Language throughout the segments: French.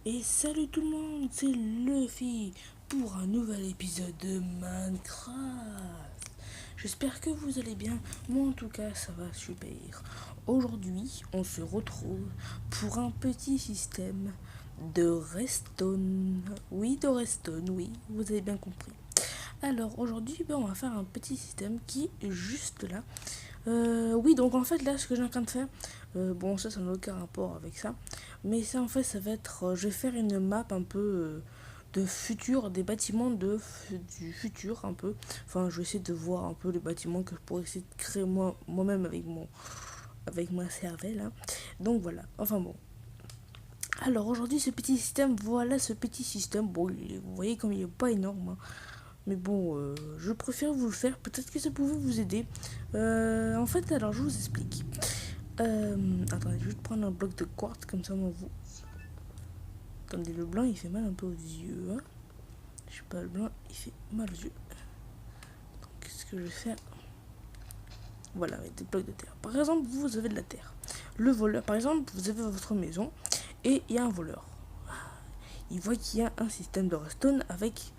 Et salut tout le monde, c'est Luffy pour un nouvel épisode de Minecraft. J'espère que vous allez bien, moi en tout cas ça va super. Aujourd'hui on se retrouve pour un petit système de redstone. Oui, de redstone, oui, vous avez bien compris. Alors aujourd'hui on va faire un petit système qui est juste là. Oui, donc en fait là ce que j'ai en train de faire, bon ça n'a aucun rapport avec ça, mais ça en fait ça va être, je vais faire une map un peu de futur, des bâtiments du futur un peu. Enfin je vais essayer de voir un peu les bâtiments que je pourrais essayer de créer moi-même avec ma cervelle, hein. Donc voilà, enfin bon. Alors aujourd'hui ce petit système, voilà ce petit système, bon vous voyez comme il est pas énorme, hein. Mais bon, je préfère vous le faire. Peut-être que ça pouvait vous aider. En fait, alors je vous explique. Attendez, je vais prendre un bloc de quartz comme ça, moi vous. Attendez, le blanc il fait mal un peu aux yeux, hein. Je sais pas, le blanc il fait mal aux yeux. Donc, qu'est-ce que je vais faire? Voilà, avec des blocs de terre. Par exemple, vous avez de la terre. Le voleur, par exemple, vous avez votre maison et il y a un voleur. Il voit qu'il y a un système de redstone avec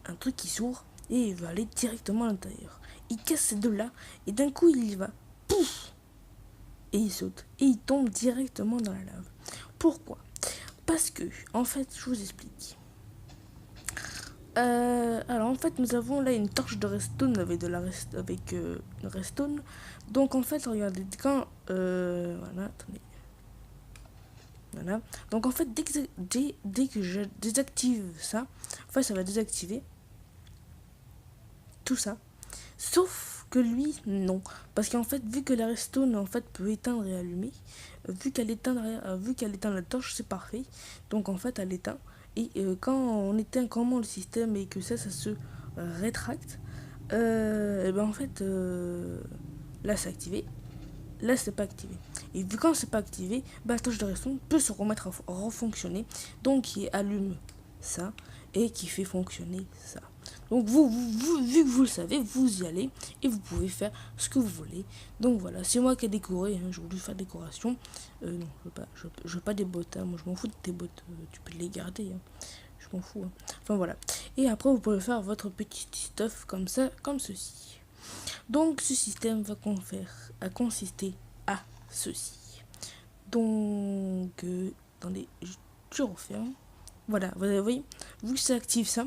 un truc qui s'ouvre et il va aller directement à l'intérieur. Il casse ces deux-là et d'un coup il y va. Pouf! Et il saute. Et il tombe directement dans la lave. Pourquoi? Parce que, en fait, je vous explique. Alors en fait nous avons là une torche de redstone avec une redstone. Donc en fait regardez quand voilà, attendez. Voilà. Donc en fait dès que je désactive ça, en fait ça va désactiver tout ça. Sauf que lui, non. Parce qu'en fait, vu que la redstone en fait, peut éteindre et allumer, vu qu'elle éteint la torche, c'est parfait. Donc en fait, elle éteint. Et quand on éteint comment le système et que ça se rétracte, et ben en fait, là c'est activé, là c'est pas activé. Et vu quand c'est pas activé, bah, la torche de redstone peut se remettre à refonctionner. Donc il allume ça et qui fait fonctionner ça. Donc vu que vous le savez, vous y allez et vous pouvez faire ce que vous voulez. Donc voilà, c'est moi qui ai décoré, hein, j'ai voulu faire décoration. Non, je veux pas des bottes, hein, moi je m'en fous de tes bottes, tu peux les garder, hein, je m'en fous, hein. Enfin voilà. Et après vous pouvez faire votre petit stuff comme ça, comme ceci. Donc ce système va consister à ceci. Donc, attendez, je referme. Voilà, vous voyez, vu que ça active ça,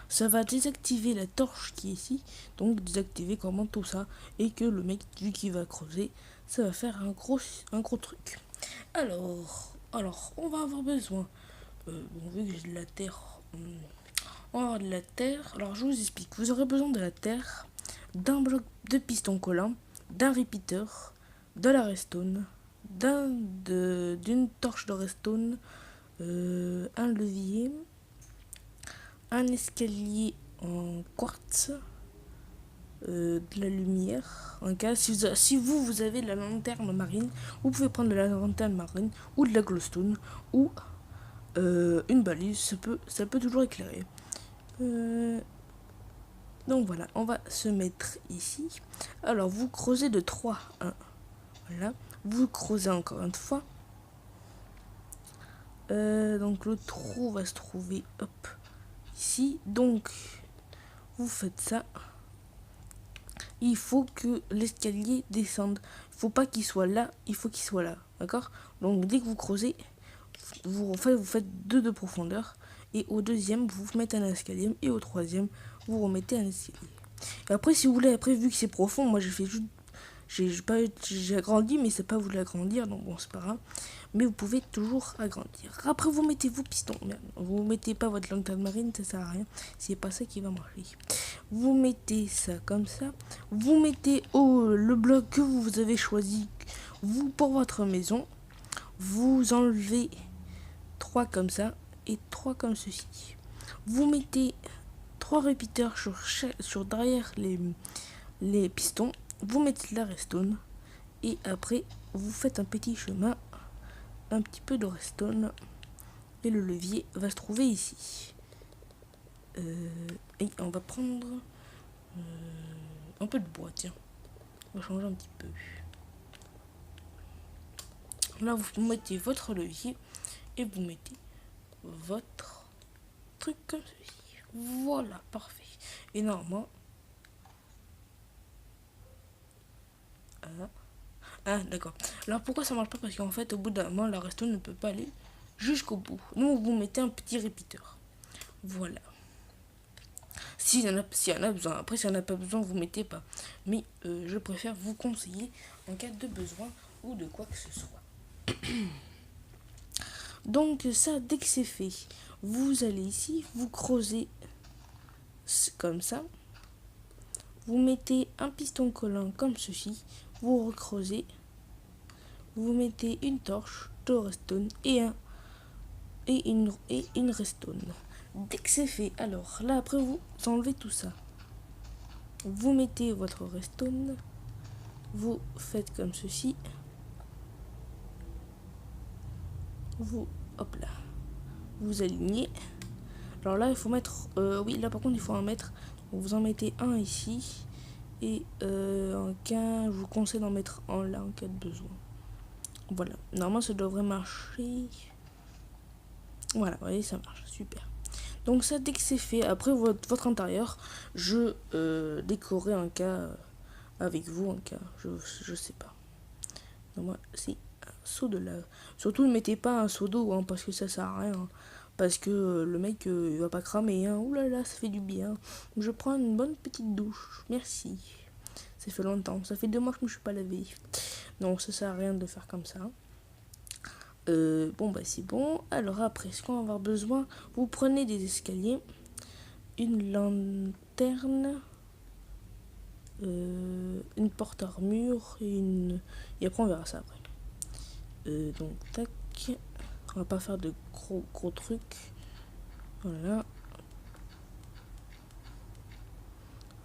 ça va désactiver la torche qui est ici, donc désactiver comment tout ça, et que le mec, vu qu'il va creuser, ça va faire un gros truc. Alors, on va avoir besoin, bon, vu que j'ai de la terre, on va avoir de la terre, alors je vous explique, vous aurez besoin de la terre, d'un bloc de piston collant, d'un repeater, de la redstone, d'une torche de redstone, un levier, un escalier en quartz, de la lumière. En cas, si vous avez de la lanterne marine, vous pouvez prendre de la lanterne marine ou de la glowstone ou une balise, ça peut toujours éclairer. Donc voilà, on va se mettre ici. Alors vous creusez de 3 1. Voilà. Vous creusez encore une fois. Donc le trou va se trouver hop ici. Donc vous faites ça. Il faut que l'escalier descende. Il faut pas qu'il soit là, il faut qu'il soit là. D'accord? Donc dès que vous creusez, vous faites 2 de profondeur. Et au deuxième, vous mettez un escalier. Et au troisième, vous remettez un escalier. Et après, si vous voulez, après, vu que c'est profond, moi j'ai fait juste. J'ai agrandi, mais c'est pas voulu agrandir, donc bon, c'est pas grave. Mais vous pouvez toujours agrandir. Après, vous mettez vos pistons. Vous mettez pas votre lanterne marine, ça sert à rien. C'est pas ça qui va marcher. Vous mettez ça comme ça. Vous mettez le bloc que vous avez choisi, vous, pour votre maison. Vous enlevez 3 comme ça et 3 comme ceci. Vous mettez 3 repeaters sur derrière les pistons. Vous mettez la redstone et après vous faites un petit chemin, un petit peu de redstone et le levier va se trouver ici. Et on va prendre un peu de bois, tiens. On va changer un petit peu. Là, vous mettez votre levier et vous mettez votre truc comme ceci. Voilà, parfait. Et normalement... Ah, d'accord. Alors pourquoi ça marche pas? Parce qu'en fait, au bout d'un moment, la resto ne peut pas aller jusqu'au bout. Donc vous mettez un petit répéteur. Voilà. S'il y en a besoin. Après, s'il n'y en a pas besoin, vous mettez pas. Mais je préfère vous conseiller en cas de besoin ou de quoi que ce soit. Donc ça, dès que c'est fait, vous allez ici, vous creusez comme ça. Vous mettez un piston collant comme ceci. Vous recreusez. Vous mettez une torche de redstone et une redstone. Dès que c'est fait, alors là après vous enlevez tout ça. Vous mettez votre redstone. Vous faites comme ceci. Vous, hop là. Vous alignez. Alors là il faut mettre, oui là par contre il faut en mettre. Vous en mettez un ici. Et en cas, je vous conseille d'en mettre un là en cas de besoin. Voilà, normalement ça devrait marcher. Voilà, vous voyez, ça marche, super. Donc ça, dès que c'est fait, après votre intérieur, je décorerai un cas avec vous, un cas, je sais pas. Donc moi, c'est un seau de lave. Surtout, ne mettez pas un seau d'eau, hein, parce que ça sert à rien. Hein, parce que le mec, il va pas cramer. Hein. Ouh là là, ça fait du bien. Je prends une bonne petite douche. Merci. Ça fait longtemps. Ça fait 2 mois que je me suis pas lavé. Donc ça sert à rien de faire comme ça. Bon bah c'est bon. Alors après, ce qu'on va avoir besoin, vous prenez des escaliers, une lanterne, une porte armure et après on verra ça après. Donc tac, on va pas faire de gros trucs. Voilà.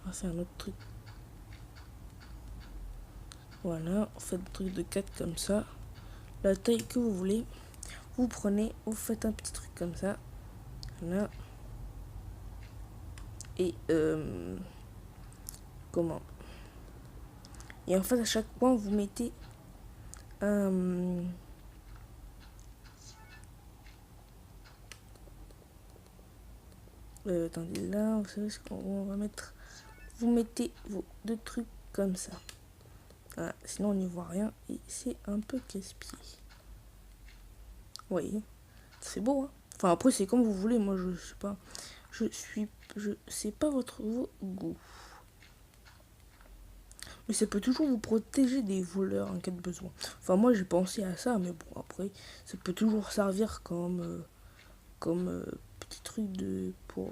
On va faire un autre truc. Voilà, on fait des trucs de 4 comme ça. La taille que vous voulez. Vous prenez, vous faites un petit truc comme ça. Voilà. Et comment? Et en fait, à chaque point, vous mettez un... attendez, là, vous savez ce qu'on va mettre? Vous mettez vos 2 trucs comme ça. Voilà, sinon on n'y voit rien et c'est un peu casse-pied. Vous voyez, c'est beau, hein. Enfin, après, c'est comme vous voulez. Moi, je sais pas. Je sais pas vos goûts. Mais ça peut toujours vous protéger des voleurs en cas de besoin. Enfin, moi, j'ai pensé à ça, mais bon, après, ça peut toujours servir comme petit truc pour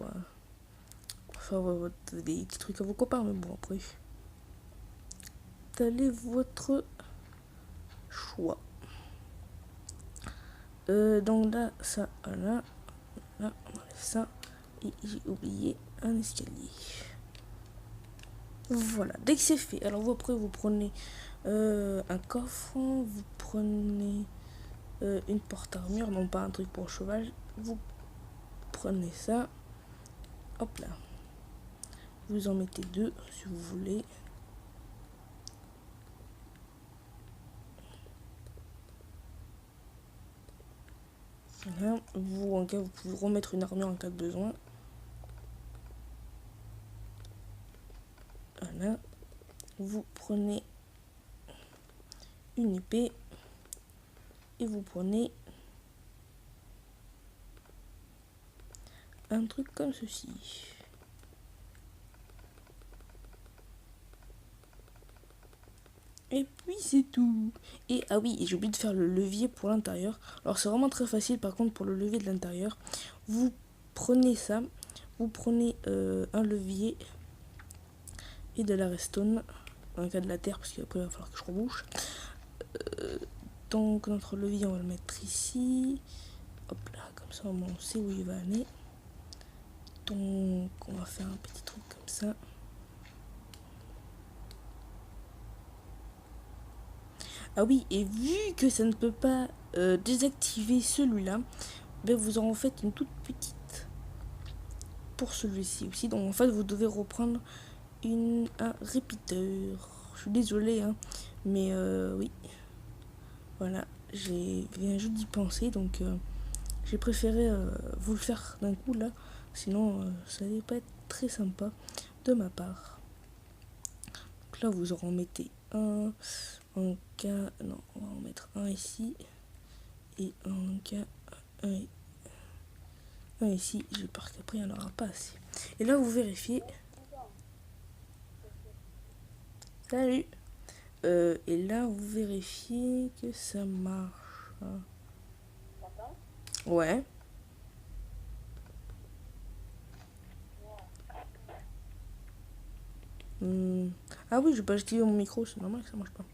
faire des petits trucs à vos copains. Mais bon, après, allez votre choix. Donc là, ça, là, on enlève ça. Et j'ai oublié un escalier. Voilà, dès que c'est fait, alors vous après vous prenez un coffre, vous prenez une porte armure, non pas un truc pour cheval, vous prenez ça, hop là, vous en mettez 2 si vous voulez. Voilà, vous en cas vous pouvez remettre une armure en cas de besoin. Voilà, vous prenez une épée et vous prenez un truc comme ceci. Et puis c'est tout. Et ah oui, j'ai oublié de faire le levier pour l'intérieur. Alors c'est vraiment très facile par contre pour le levier de l'intérieur. Vous prenez ça, vous prenez un levier et de la redstone, dans le cas de la terre parce qu'après il va falloir que je rebouche. Donc notre levier on va le mettre ici. Hop là, comme ça on sait où il va aller. Donc on va faire un petit truc comme ça. Ah oui, et vu que ça ne peut pas désactiver celui-là, ben vous en faites une toute petite pour celui-ci aussi. Donc en fait, vous devez reprendre un répéteur. Je suis désolée, hein, mais oui. Voilà, j'ai viens juste d'y penser, donc j'ai préféré vous le faire d'un coup là, sinon ça allait pas être très sympa de ma part. Donc là vous en mettez un cas, non, on va en mettre un ici, et un cas, un, un ici, j'ai peur qu'après il n'y en aura pas assez. Et là vous vérifiez, salut, et là vous vérifiez que ça marche. Ouais. Hmm. Ah oui, j'ai pas activé mon micro, c'est normal que ça marche pas.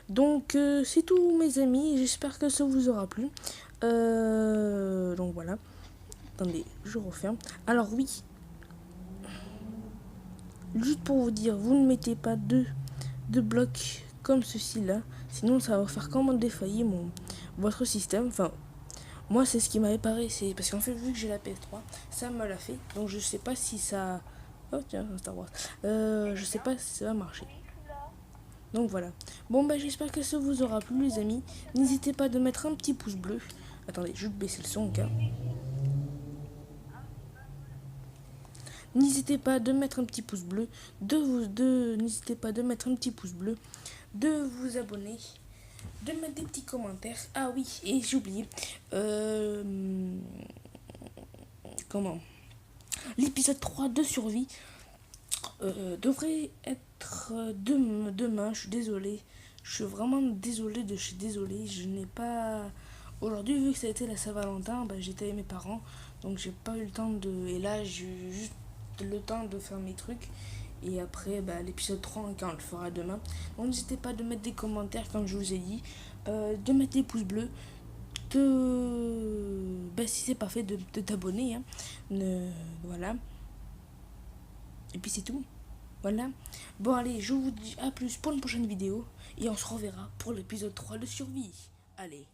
Donc c'est tout mes amis, j'espère que ça vous aura plu. Donc voilà. Attendez, je referme. Alors oui, juste pour vous dire, vous ne mettez pas deux blocs comme ceci là, sinon ça va faire comment défaillir votre système. Enfin, moi c'est ce qui m'avait paru, c'est parce qu'en fait vu que j'ai la PS3, ça me l'a fait. Donc je sais pas si ça... Oh tiens, Star Wars. Je sais pas si ça va marcher. Donc voilà. Bon bah j'espère que ça vous aura plu les amis. N'hésitez pas de mettre un petit pouce bleu. Attendez, je vais baisser le son car. N'hésitez pas de mettre un petit pouce bleu, n'hésitez pas de mettre un petit pouce bleu, de vous abonner, de mettre des petits commentaires. Ah oui, et j'ai oublié. Comment l'épisode 3 de survie devrait être demain. Je suis désolé. Je suis vraiment désolé je suis désolé. Je n'ai pas. Aujourd'hui, vu que ça a été la Saint-Valentin, bah, j'étais avec mes parents. Donc j'ai pas eu le temps de. Et là, j'ai eu juste le temps de faire mes trucs. Et après, bah, l'épisode 3, quand on le fera demain. Donc n'hésitez pas de mettre des commentaires, comme je vous ai dit. De mettre des pouces bleus. Bah, si c'est pas fait, de t'abonner. Hein. Voilà. Et puis c'est tout. Voilà. Bon allez, je vous dis à plus pour une prochaine vidéo. Et on se reverra pour l'épisode 3 de survie. Allez.